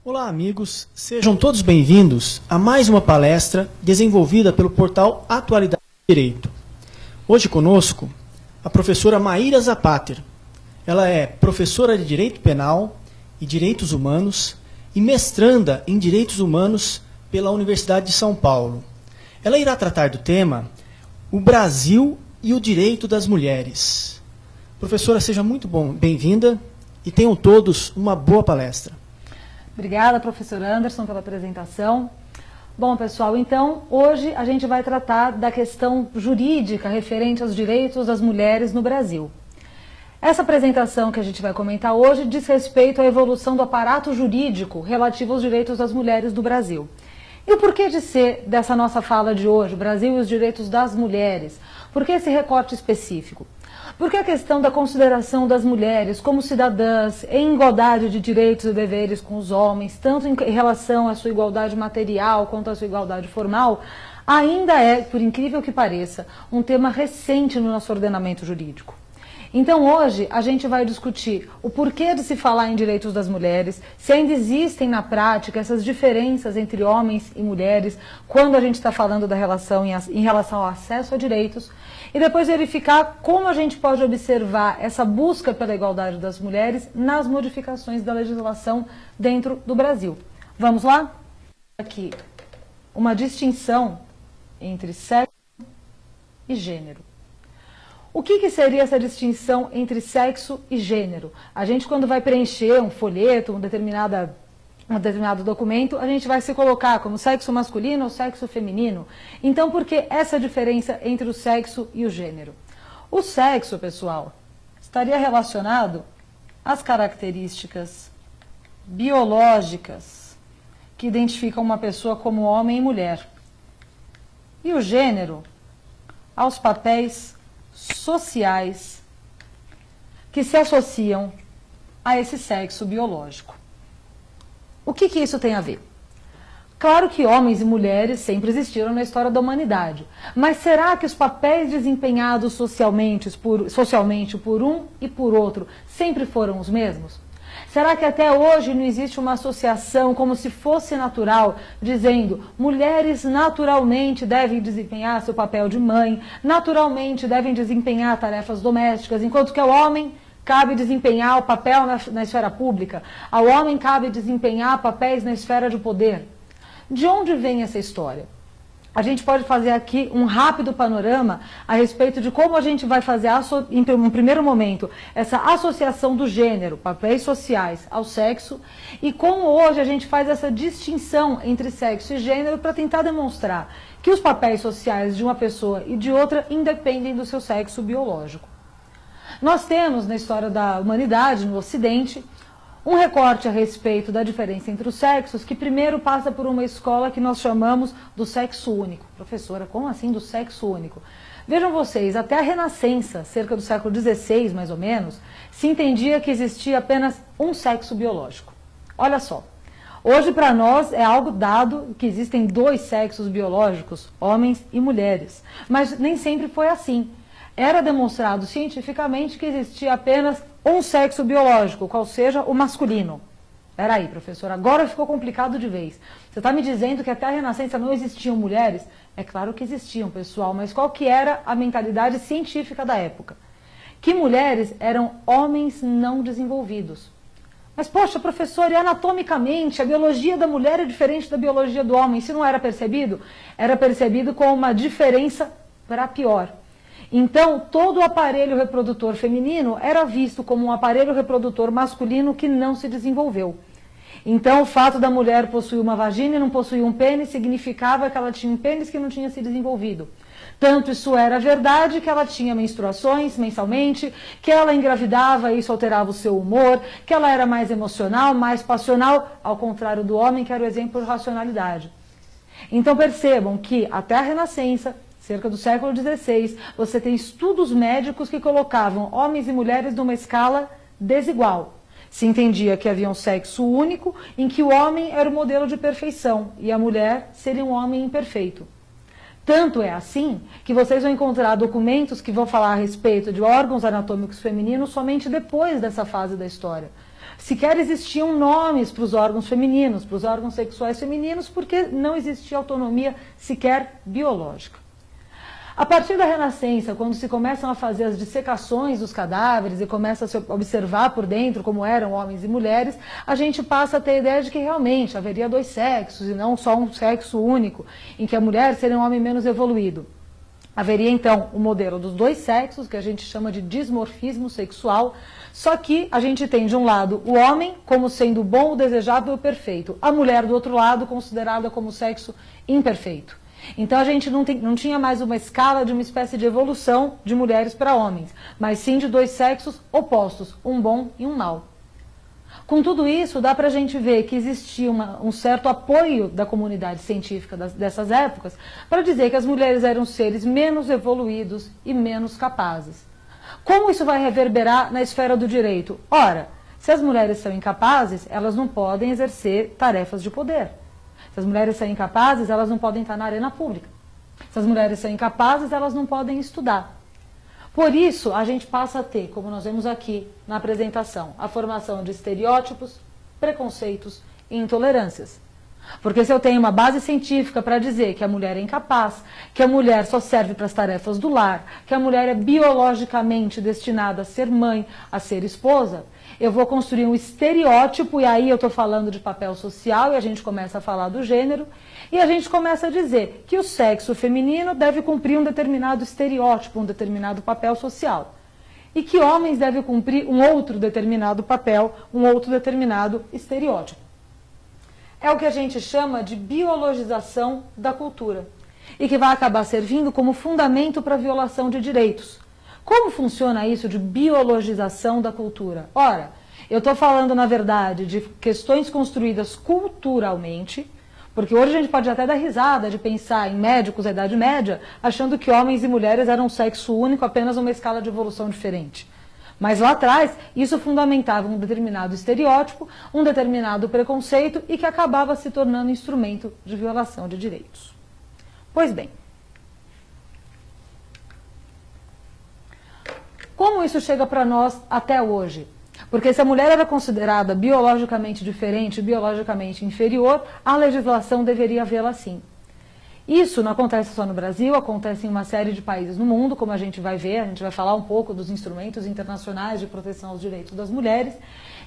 Olá, amigos. Sejam todos bem-vindos a mais uma palestra desenvolvida pelo portal Atualidade do Direito. Hoje conosco a professora Maíra Zapater. Ela é professora de Direito Penal e Direitos Humanos e mestranda em Direitos Humanos pela Universidade de São Paulo. Ela irá tratar do tema O Brasil e o Direito das Mulheres. Professora, seja muito bem-vinda e tenham todos uma boa palestra. Obrigada, professor Anderson, pela apresentação. Bom, pessoal, então, hoje a gente vai tratar da questão jurídica referente aos direitos das mulheres no Brasil. Essa apresentação que a gente vai comentar hoje diz respeito à evolução do aparato jurídico relativo aos direitos das mulheres do Brasil. E o porquê de ser dessa nossa fala de hoje, Brasil e os direitos das mulheres? Por que esse recorte específico? Porque a questão da consideração das mulheres como cidadãs em igualdade de direitos e deveres com os homens, tanto em relação à sua igualdade material quanto à sua igualdade formal, ainda é, por incrível que pareça, um tema recente no nosso ordenamento jurídico. Então hoje a gente vai discutir o porquê de se falar em direitos das mulheres, se ainda existem na prática essas diferenças entre homens e mulheres, quando a gente está falando da relação em relação ao acesso a direitos, e depois verificar como a gente pode observar essa busca pela igualdade das mulheres nas modificações da legislação dentro do Brasil. Vamos lá? Aqui, uma distinção entre sexo e gênero. O que seria essa distinção entre sexo e gênero? A gente, quando vai preencher um folheto, um determinado documento, a gente vai se colocar como sexo masculino ou sexo feminino. Então, por que essa diferença entre o sexo e o gênero? O sexo, pessoal, estaria relacionado às características biológicas que identificam uma pessoa como homem e mulher. E o gênero, aos papéis sociais que se associam a esse sexo biológico. O que isso tem a ver? Claro que homens e mulheres sempre existiram na história da humanidade, mas será que os papéis desempenhados socialmente por um e por outro sempre foram os mesmos? Será que até hoje não existe uma associação como se fosse natural, dizendo mulheres naturalmente devem desempenhar seu papel de mãe, naturalmente devem desempenhar tarefas domésticas, enquanto que ao homem cabe desempenhar o papel na esfera pública, ao homem cabe desempenhar papéis na esfera de poder? De onde vem essa história? A gente pode fazer aqui um rápido panorama a respeito de como a gente vai fazer, em um primeiro momento, essa associação do gênero, papéis sociais, ao sexo, e como hoje a gente faz essa distinção entre sexo e gênero para tentar demonstrar que os papéis sociais de uma pessoa e de outra independem do seu sexo biológico. Nós temos, na história da humanidade, no Ocidente, um recorte a respeito da diferença entre os sexos, que primeiro passa por uma escola que nós chamamos do sexo único. Professora, como assim do sexo único? Vejam vocês, até a Renascença, cerca do século XVI, mais ou menos, se entendia que existia apenas um sexo biológico. Olha só, hoje para nós é algo dado que existem dois sexos biológicos, homens e mulheres, mas nem sempre foi assim. Era demonstrado cientificamente que existia apenas um sexo biológico, qual seja o masculino. Peraí, professor, agora ficou complicado de vez. Você está me dizendo que até a Renascença não existiam mulheres? É claro que existiam, pessoal, mas qual que era a mentalidade científica da época? Que mulheres eram homens não desenvolvidos. Mas, poxa, professor, e anatomicamente a biologia da mulher é diferente da biologia do homem? Isso não era percebido? Era percebido com uma diferença para pior. Então, todo o aparelho reprodutor feminino era visto como um aparelho reprodutor masculino que não se desenvolveu. Então, o fato da mulher possuir uma vagina e não possuir um pênis significava que ela tinha um pênis que não tinha se desenvolvido. Tanto isso era verdade que ela tinha menstruações mensalmente, que ela engravidava e isso alterava o seu humor, que ela era mais emocional, mais passional, ao contrário do homem, que era o exemplo de racionalidade. Então, percebam que até a Renascença, cerca do século XVI, você tem estudos médicos que colocavam homens e mulheres numa escala desigual. Se entendia que havia um sexo único, em que o homem era o modelo de perfeição e a mulher seria um homem imperfeito. Tanto é assim que vocês vão encontrar documentos que vão falar a respeito de órgãos anatômicos femininos somente depois dessa fase da história. Sequer existiam nomes para os órgãos femininos, para os órgãos sexuais femininos, porque não existia autonomia sequer biológica. A partir da Renascença, quando se começam a fazer as dissecações dos cadáveres e começa a se observar por dentro como eram homens e mulheres, a gente passa a ter a ideia de que realmente haveria dois sexos e não só um sexo único, em que a mulher seria um homem menos evoluído. Haveria então o modelo dos dois sexos, que a gente chama de dimorfismo sexual, só que a gente tem de um lado o homem como sendo bom, o desejável e o perfeito, a mulher do outro lado considerada como sexo imperfeito. Então a gente não tinha mais uma escala de uma espécie de evolução de mulheres para homens, mas sim de dois sexos opostos, um bom e um mau. Com tudo isso, dá para a gente ver que existia um certo apoio da comunidade científica dessas épocas para dizer que as mulheres eram seres menos evoluídos e menos capazes. Como isso vai reverberar na esfera do direito? Ora, se as mulheres são incapazes, elas não podem exercer tarefas de poder. Se as mulheres são incapazes, elas não podem estar na arena pública. Se as mulheres são incapazes, elas não podem estudar. Por isso, a gente passa a ter, como nós vemos aqui na apresentação, a formação de estereótipos, preconceitos e intolerâncias. Porque se eu tenho uma base científica para dizer que a mulher é incapaz, que a mulher só serve para as tarefas do lar, que a mulher é biologicamente destinada a ser mãe, a ser esposa, eu vou construir um estereótipo, e aí eu estou falando de papel social, e a gente começa a falar do gênero, e a gente começa a dizer que o sexo feminino deve cumprir um determinado estereótipo, um determinado papel social, e que homens devem cumprir um outro determinado papel, um outro determinado estereótipo. É o que a gente chama de biologização da cultura, e que vai acabar servindo como fundamento para a violação de direitos. Como funciona isso de biologização da cultura? Ora, eu estou falando, na verdade, de questões construídas culturalmente, porque hoje a gente pode até dar risada de pensar em médicos da Idade Média, achando que homens e mulheres eram um sexo único, apenas uma escala de evolução diferente. Mas lá atrás, isso fundamentava um determinado estereótipo, um determinado preconceito e que acabava se tornando instrumento de violação de direitos. Pois bem, como isso chega para nós até hoje? Porque se a mulher era considerada biologicamente diferente, biologicamente inferior, a legislação deveria vê-la assim. Isso não acontece só no Brasil, acontece em uma série de países no mundo, como a gente vai ver, a gente vai falar um pouco dos instrumentos internacionais de proteção aos direitos das mulheres,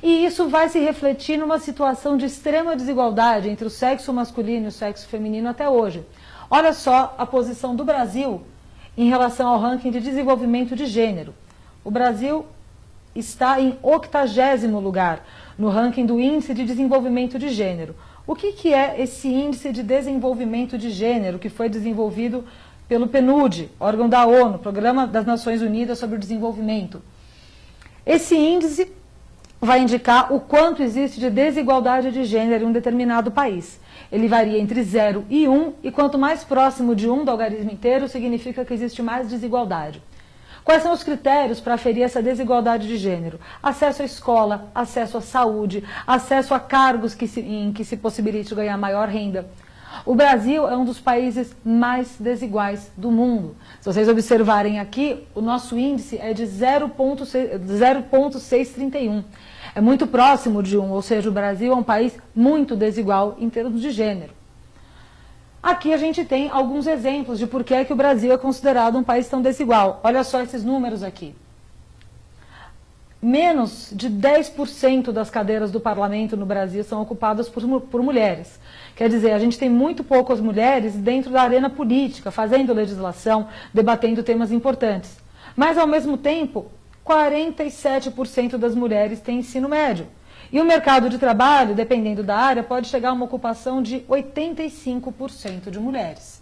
e isso vai se refletir numa situação de extrema desigualdade entre o sexo masculino e o sexo feminino até hoje. Olha só a posição do Brasil em relação ao ranking de desenvolvimento de gênero. O Brasil está em 80º lugar no ranking do Índice de Desenvolvimento de Gênero. O que é esse Índice de Desenvolvimento de Gênero que foi desenvolvido pelo PNUD, órgão da ONU, Programa das Nações Unidas sobre o Desenvolvimento? Esse índice vai indicar o quanto existe de desigualdade de gênero em um determinado país. Ele varia entre 0 e 1, e quanto mais próximo de 1 do algarismo inteiro, significa que existe mais desigualdade. Quais são os critérios para aferir essa desigualdade de gênero? Acesso à escola, acesso à saúde, acesso a cargos em que se possibilite ganhar maior renda. O Brasil é um dos países mais desiguais do mundo. Se vocês observarem aqui, o nosso índice é de 0,631. É muito próximo de 1, ou seja, o Brasil é um país muito desigual em termos de gênero. Aqui a gente tem alguns exemplos de por que é que o Brasil é considerado um país tão desigual. Olha só esses números aqui. Menos de 10% das cadeiras do parlamento no Brasil são ocupadas por mulheres. Quer dizer, a gente tem muito poucas mulheres dentro da arena política, fazendo legislação, debatendo temas importantes. Mas, ao mesmo tempo, 47% das mulheres têm ensino médio. E o mercado de trabalho, dependendo da área, pode chegar a uma ocupação de 85% de mulheres.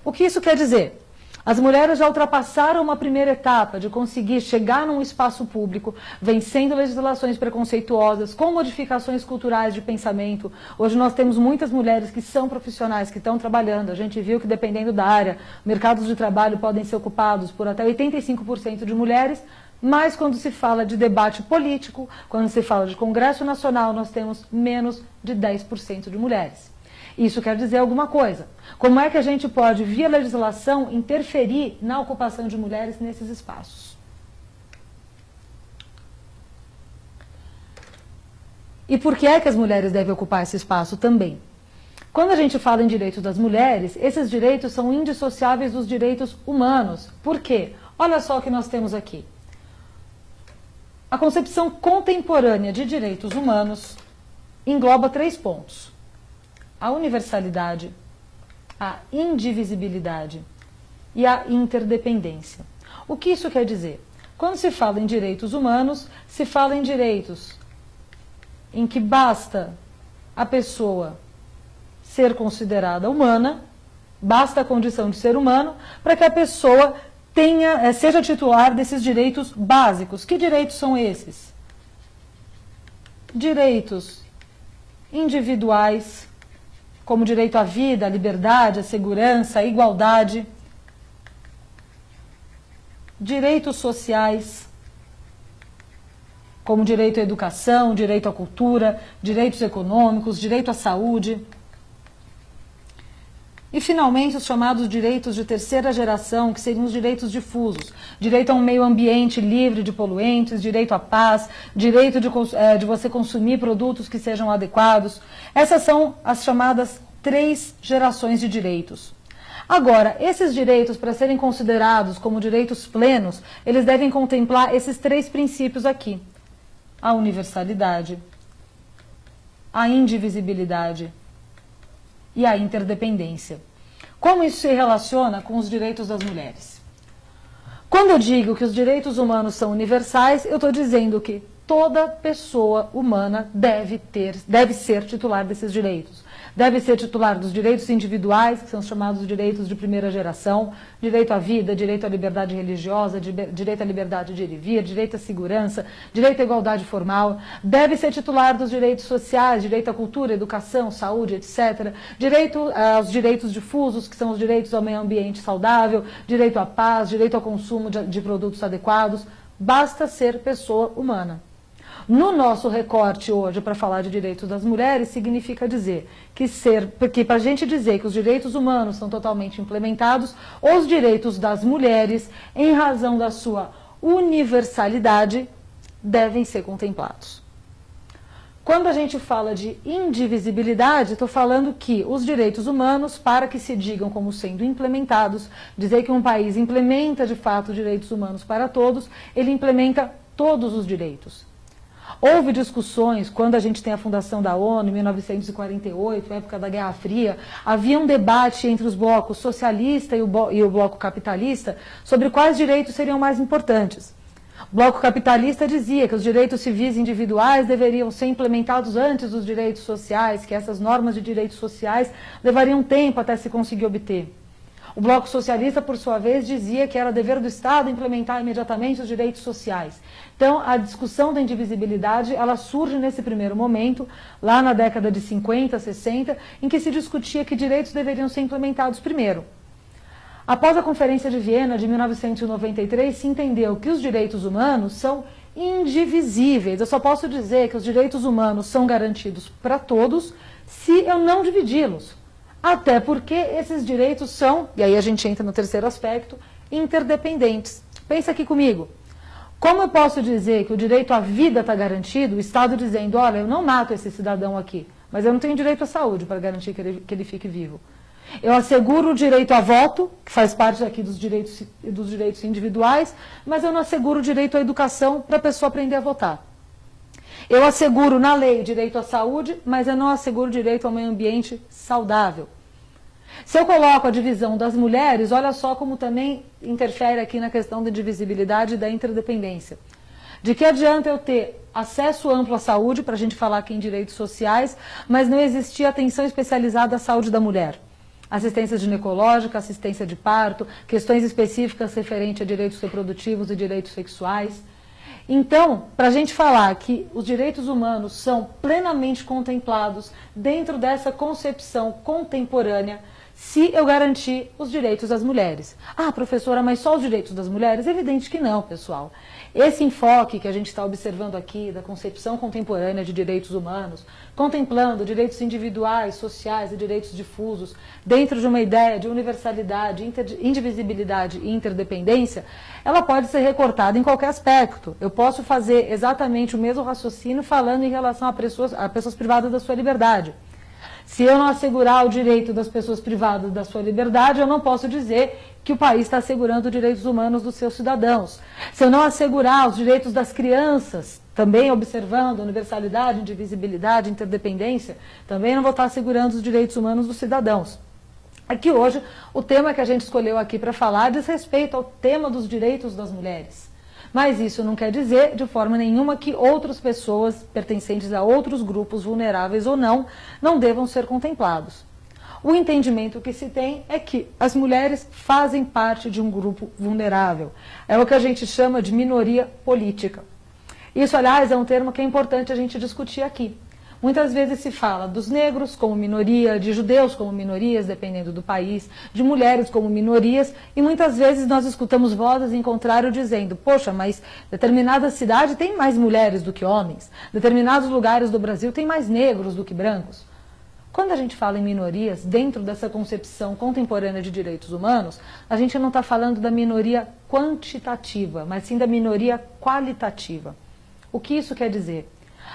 O que isso quer dizer? As mulheres já ultrapassaram uma primeira etapa de conseguir chegar num espaço público, vencendo legislações preconceituosas, com modificações culturais de pensamento. Hoje nós temos muitas mulheres que são profissionais, que estão trabalhando. A gente viu que, dependendo da área, mercados de trabalho podem ser ocupados por até 85% de mulheres, mas quando se fala de debate político, quando se fala de Congresso Nacional, nós temos menos de 10% de mulheres. Isso quer dizer alguma coisa. Como é que a gente pode, via legislação, interferir na ocupação de mulheres nesses espaços? E por que é que as mulheres devem ocupar esse espaço também? Quando a gente fala em direitos das mulheres, esses direitos são indissociáveis dos direitos humanos. Por quê? Olha só o que nós temos aqui. A concepção contemporânea de direitos humanos engloba 3 pontos: a universalidade, a indivisibilidade e a interdependência. O que isso quer dizer? Quando se fala em direitos humanos, se fala em direitos em que basta a pessoa ser considerada humana, basta a condição de ser humano, para que a pessoa seja titular desses direitos básicos. Que direitos são esses? Direitos individuais, como o direito à vida, à liberdade, à segurança, à igualdade. Direitos sociais, como direito à educação, direito à cultura, direitos econômicos, direito à saúde. E, finalmente, os chamados direitos de terceira geração, que seriam os direitos difusos. Direito a um meio ambiente livre de poluentes, direito à paz, direito de você consumir produtos que sejam adequados. Essas são as chamadas 3 gerações de direitos. Agora, esses direitos, para serem considerados como direitos plenos, eles devem contemplar esses 3 princípios aqui: a universalidade, a indivisibilidade e a interdependência. Como isso se relaciona com os direitos das mulheres? Quando eu digo que os direitos humanos são universais, eu estou dizendo que toda pessoa humana deve ser titular desses direitos. Deve ser titular dos direitos individuais, que são chamados direitos de primeira geração, direito à vida, direito à liberdade religiosa, direito à liberdade de ir e vir, direito à segurança, direito à igualdade formal. Deve ser titular dos direitos sociais, direito à cultura, educação, saúde, etc. Direito aos direitos difusos, que são os direitos ao meio ambiente saudável, direito à paz, direito ao consumo de produtos adequados. Basta ser pessoa humana. No nosso recorte hoje, para falar de direitos das mulheres, significa dizer porque para a gente dizer que os direitos humanos são totalmente implementados, os direitos das mulheres, em razão da sua universalidade, devem ser contemplados. Quando a gente fala de indivisibilidade, estou falando que os direitos humanos, para que se digam como sendo implementados, dizer que um país implementa de fato direitos humanos para todos, ele implementa todos os direitos. Houve discussões, quando a gente tem a fundação da ONU, em 1948, época da Guerra Fria, havia um debate entre os blocos socialista e o bloco capitalista sobre quais direitos seriam mais importantes. O bloco capitalista dizia que os direitos civis individuais deveriam ser implementados antes dos direitos sociais, que essas normas de direitos sociais levariam tempo até se conseguir obter. O bloco socialista, por sua vez, dizia que era dever do Estado implementar imediatamente os direitos sociais. Então, a discussão da indivisibilidade, ela surge nesse primeiro momento, lá na década de 50, 60, em que se discutia que direitos deveriam ser implementados primeiro. Após a Conferência de Viena, de 1993, se entendeu que os direitos humanos são indivisíveis. Eu só posso dizer que os direitos humanos são garantidos para todos se eu não dividi-los. Até porque esses direitos são, e aí a gente entra no terceiro aspecto, interdependentes. Pensa aqui comigo. Como eu posso dizer que o direito à vida está garantido, o Estado dizendo, olha, eu não mato esse cidadão aqui, mas eu não tenho direito à saúde para garantir que ele fique vivo. Eu asseguro o direito a voto, que faz parte aqui dos direitos individuais, mas eu não asseguro o direito à educação para a pessoa aprender a votar. Eu asseguro na lei o direito à saúde, mas eu não asseguro o direito ao meio ambiente saudável. Se eu coloco a divisão das mulheres, olha só como também interfere aqui na questão da indivisibilidade e da interdependência. De que adianta eu ter acesso amplo à saúde, para a gente falar aqui em direitos sociais, mas não existir atenção especializada à saúde da mulher? Assistência ginecológica, assistência de parto, questões específicas referentes a direitos reprodutivos e direitos sexuais. Então, para a gente falar que os direitos humanos são plenamente contemplados dentro dessa concepção contemporânea, se eu garantir os direitos das mulheres. Ah, professora, mas só os direitos das mulheres? Evidente que não, pessoal. Esse enfoque que a gente está observando aqui, da concepção contemporânea de direitos humanos, contemplando direitos individuais, sociais e direitos difusos, dentro de uma ideia de universalidade, indivisibilidade e interdependência, ela pode ser recortada em qualquer aspecto. Eu posso fazer exatamente o mesmo raciocínio falando em relação a pessoas privadas da sua liberdade. Se eu não assegurar o direito das pessoas privadas da sua liberdade, eu não posso dizer que o país está assegurando os direitos humanos dos seus cidadãos. Se eu não assegurar os direitos das crianças, também observando a universalidade, indivisibilidade, interdependência, também não vou estar assegurando os direitos humanos dos cidadãos. Aqui hoje, o tema que a gente escolheu aqui para falar diz respeito ao tema dos direitos das mulheres. Mas isso não quer dizer, de forma nenhuma, que outras pessoas pertencentes a outros grupos, vulneráveis ou não devam ser contemplados. O entendimento que se tem é que as mulheres fazem parte de um grupo vulnerável. É o que a gente chama de minoria política. Isso, aliás, é um termo que é importante a gente discutir aqui. Muitas vezes se fala dos negros como minoria, de judeus como minorias, dependendo do país, de mulheres como minorias, e muitas vezes nós escutamos vozes em contrário dizendo, poxa, mas determinada cidade tem mais mulheres do que homens, determinados lugares do Brasil tem mais negros do que brancos. Quando a gente fala em minorias, dentro dessa concepção contemporânea de direitos humanos, a gente não está falando da minoria quantitativa, mas sim da minoria qualitativa. O que isso quer dizer?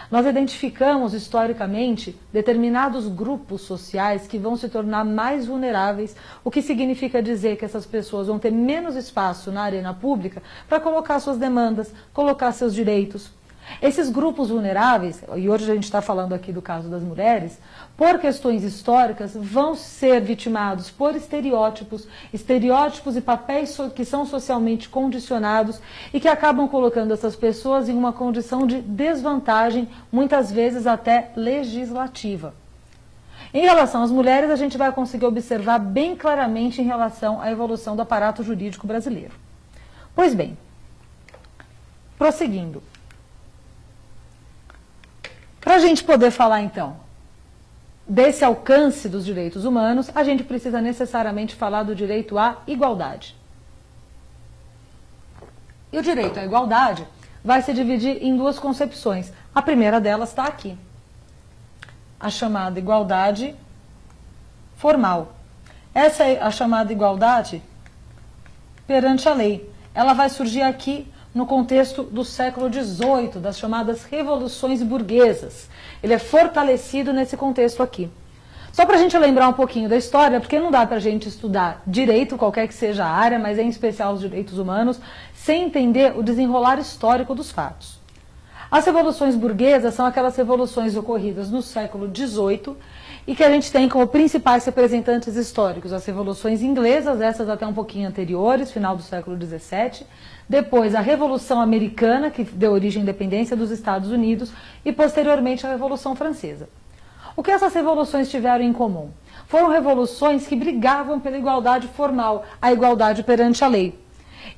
Nós identificamos historicamente determinados grupos sociais que vão se tornar mais vulneráveis, o que significa dizer que essas pessoas vão ter menos espaço na arena pública para colocar suas demandas, colocar seus direitos. Esses grupos vulneráveis, e hoje a gente está falando aqui do caso das mulheres, por questões históricas, vão ser vitimados por estereótipos e papéis que são socialmente condicionados e que acabam colocando essas pessoas em uma condição de desvantagem, muitas vezes até legislativa. Em relação às mulheres, a gente vai conseguir observar bem claramente em relação à evolução do aparato jurídico brasileiro. Pois bem, prosseguindo. Para a gente poder falar, então, desse alcance dos direitos humanos, a gente precisa necessariamente falar do direito à igualdade. E o direito à igualdade vai se dividir em duas concepções. A primeira delas está aqui, a chamada igualdade formal. Essa é a chamada igualdade perante a lei. Ela vai surgir aqui no contexto do século XVIII, das chamadas revoluções burguesas. Ele é fortalecido nesse contexto aqui. Só para a gente lembrar um pouquinho da história, porque não dá para a gente estudar direito, qualquer que seja a área, mas em especial os direitos humanos, sem entender o desenrolar histórico dos fatos. As revoluções burguesas são aquelas revoluções ocorridas no século XVIII e que a gente tem como principais representantes históricos as revoluções inglesas, essas até um pouquinho anteriores, final do século XVII, depois a Revolução Americana, que deu origem à independência dos Estados Unidos, e posteriormente a Revolução Francesa. O que essas revoluções tiveram em comum? Foram revoluções que brigavam pela igualdade formal, a igualdade perante a lei.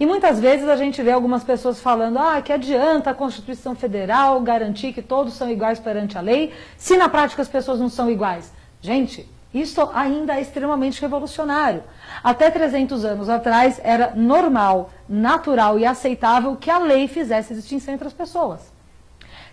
E muitas vezes a gente vê algumas pessoas falando que adianta a Constituição Federal garantir que todos são iguais perante a lei, se na prática as pessoas não são iguais. Gente, isso ainda é extremamente revolucionário. Até 300 anos atrás era normal, natural e aceitável que a lei fizesse distinção entre as pessoas.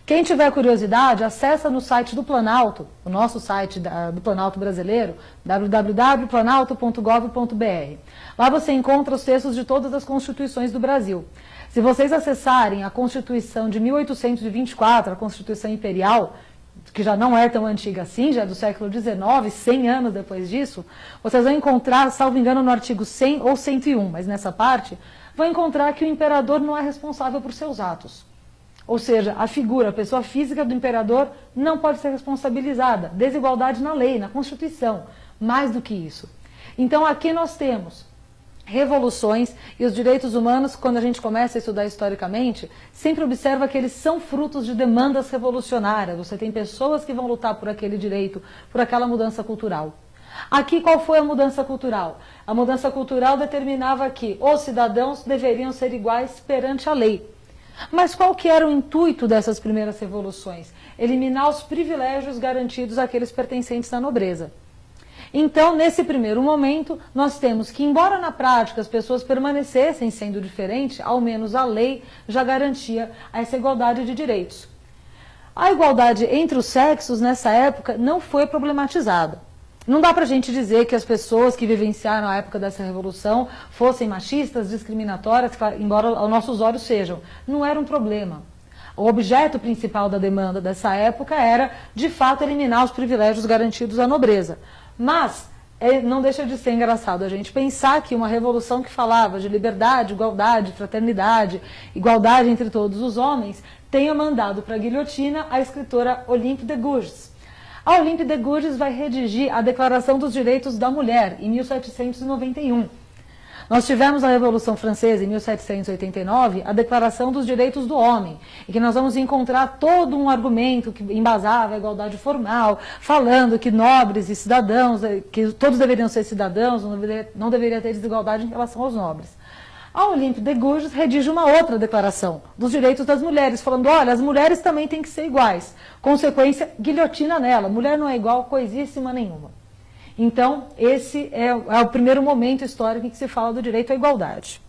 Quem tiver curiosidade, acessa no site do Planalto, o nosso site do Planalto brasileiro, www.planalto.gov.br. Lá você encontra os textos de todas as constituições do Brasil. Se vocês acessarem a Constituição de 1824, a Constituição Imperial, que já não é tão antiga assim, já é do século XIX, 100 anos depois disso, vocês vão encontrar, salvo engano, no artigo 100 ou 101, mas nessa parte, vão encontrar que o imperador não é responsável por seus atos. Ou seja, a figura, a pessoa física do imperador não pode ser responsabilizada. Desigualdade na lei, na Constituição. Mais do que isso. Então aqui nós temos revoluções e os direitos humanos, quando a gente começa a estudar historicamente, sempre observa que eles são frutos de demandas revolucionárias. Você tem pessoas que vão lutar por aquele direito, por aquela mudança cultural. Aqui qual foi a mudança cultural? A mudança cultural determinava que os cidadãos deveriam ser iguais perante a lei. Mas qual que era o intuito dessas primeiras revoluções? Eliminar os privilégios garantidos àqueles pertencentes à nobreza. Então, nesse primeiro momento, nós temos que, embora na prática as pessoas permanecessem sendo diferentes, ao menos a lei já garantia essa igualdade de direitos. A igualdade entre os sexos, nessa época, não foi problematizada. Não dá para a gente dizer que as pessoas que vivenciaram a época dessa revolução fossem machistas, discriminatórias, embora aos nossos olhos sejam. Não era um problema. O objeto principal da demanda dessa época era, de fato, eliminar os privilégios garantidos à nobreza. Mas não deixa de ser engraçado a gente pensar que uma revolução que falava de liberdade, igualdade, fraternidade, igualdade entre todos os homens, tenha mandado para a guilhotina a escritora Olympe de Gouges. A Olympe de Gouges vai redigir a Declaração dos Direitos da Mulher, em 1791. Nós tivemos a Revolução Francesa, em 1789, a Declaração dos Direitos do Homem, em que nós vamos encontrar todo um argumento que embasava a igualdade formal, falando que nobres e cidadãos, que todos deveriam ser cidadãos, não deveria ter desigualdade em relação aos nobres. A Olympe de Gouges redige uma outra declaração dos direitos das mulheres, falando, olha, as mulheres também têm que ser iguais. Consequência, guilhotina nela. Mulher não é igual coisíssima nenhuma. Então, esse é o primeiro momento histórico em que se fala do direito à igualdade.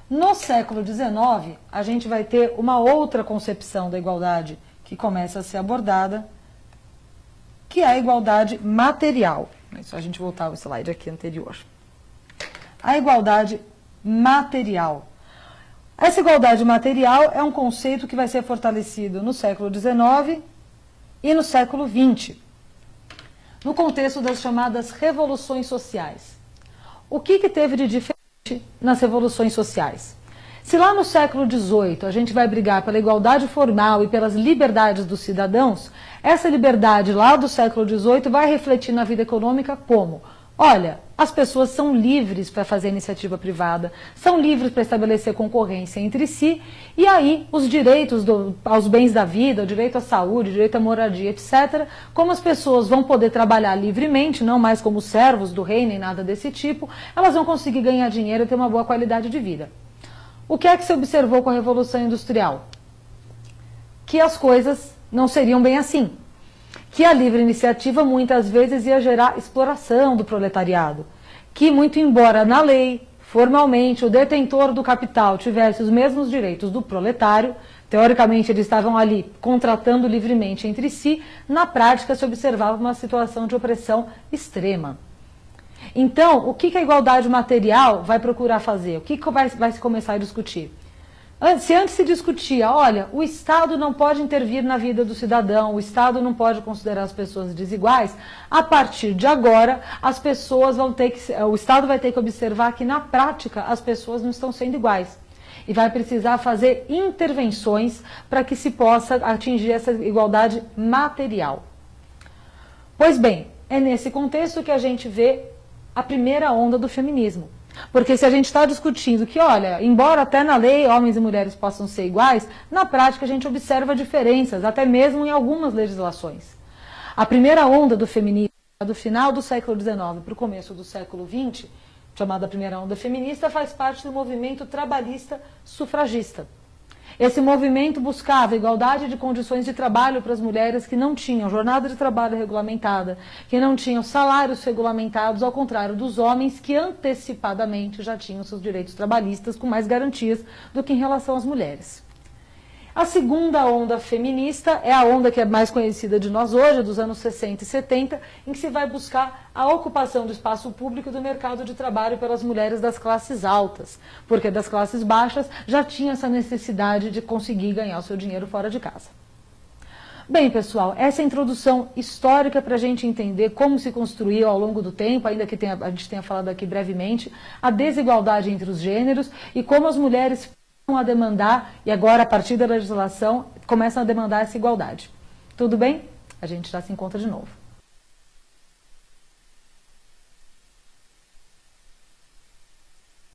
No século XIX, a gente vai ter uma outra concepção da igualdade que começa a ser abordada, que é a igualdade material. É só a gente voltar ao slide aqui anterior. A igualdade material. Essa igualdade material é um conceito que vai ser fortalecido no século XIX e no século XX, no contexto das chamadas revoluções sociais. O que teve de diferente nas revoluções sociais? Se lá no século XVIII a gente vai brigar pela igualdade formal e pelas liberdades dos cidadãos, essa liberdade lá do século XVIII vai refletir na vida econômica como? Olha, as pessoas são livres para fazer iniciativa privada, são livres para estabelecer concorrência entre si, e aí os direitos aos bens da vida, o direito à saúde, o direito à moradia, etc., como as pessoas vão poder trabalhar livremente, não mais como servos do rei, nem nada desse tipo, elas vão conseguir ganhar dinheiro e ter uma boa qualidade de vida. O que é que se observou com a Revolução Industrial? Que as coisas não seriam bem assim. Que a livre iniciativa muitas vezes ia gerar exploração do proletariado. Que, muito embora na lei, formalmente, o detentor do capital tivesse os mesmos direitos do proletário, teoricamente eles estavam ali contratando livremente entre si, na prática se observava uma situação de opressão extrema. Então, o que a igualdade material vai procurar fazer? O que vai se começar a discutir? Se antes se discutia, olha, o Estado não pode intervir na vida do cidadão, o Estado não pode considerar as pessoas desiguais, a partir de agora, as pessoas o Estado vai ter que observar que, na prática, as pessoas não estão sendo iguais. E vai precisar fazer intervenções para que se possa atingir essa igualdade material. Pois bem, é nesse contexto que a gente vê a primeira onda do feminismo. Porque se a gente está discutindo que, olha, embora até na lei homens e mulheres possam ser iguais, na prática a gente observa diferenças, até mesmo em algumas legislações. A primeira onda do feminismo, do final do século XIX para o começo do século XX, chamada primeira onda feminista, faz parte do movimento trabalhista sufragista. Esse movimento buscava igualdade de condições de trabalho para as mulheres que não tinham jornada de trabalho regulamentada, que não tinham salários regulamentados, ao contrário dos homens que antecipadamente já tinham seus direitos trabalhistas com mais garantias do que em relação às mulheres. A segunda onda feminista é a onda que é mais conhecida de nós hoje, dos anos 60 e 70, em que se vai buscar a ocupação do espaço público e do mercado de trabalho pelas mulheres das classes altas, porque das classes baixas já tinha essa necessidade de conseguir ganhar o seu dinheiro fora de casa. Bem, pessoal, essa é a introdução histórica para a gente entender como se construiu ao longo do tempo, ainda que a gente tenha falado aqui brevemente, a desigualdade entre os gêneros e como as mulheres a demandar, e agora a partir da legislação começam a demandar essa igualdade. Tudo bem? A gente já se encontra de novo.